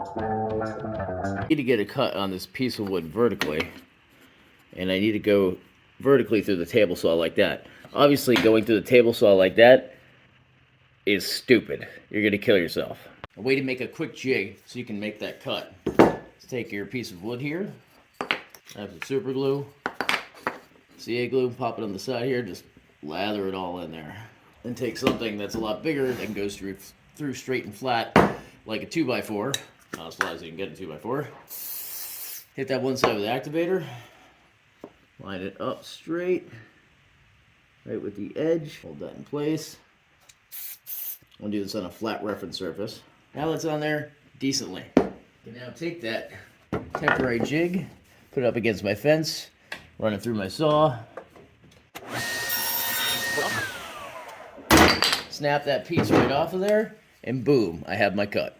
I need to get a cut on this piece of wood vertically, and I need to go vertically through the table saw like that. Obviously, going through the table saw like that is stupid. You're gonna kill yourself. A way to make a quick jig so you can make that cut. Let's take your piece of wood here, have some super glue, CA glue, pop it on the side here, just lather it all in there. Then take something that's a lot bigger that goes through straight and flat, like a 2x4. Not as flat as you can get a 2x4. Hit that one side with the activator. Line it up straight, right with the edge. Hold that in place. I'm gonna do this on a flat reference surface. Now that's on there decently. I can now take that temporary jig, put it up against my fence, run it through my saw. Snap that piece right off of there, and boom, I have my cut.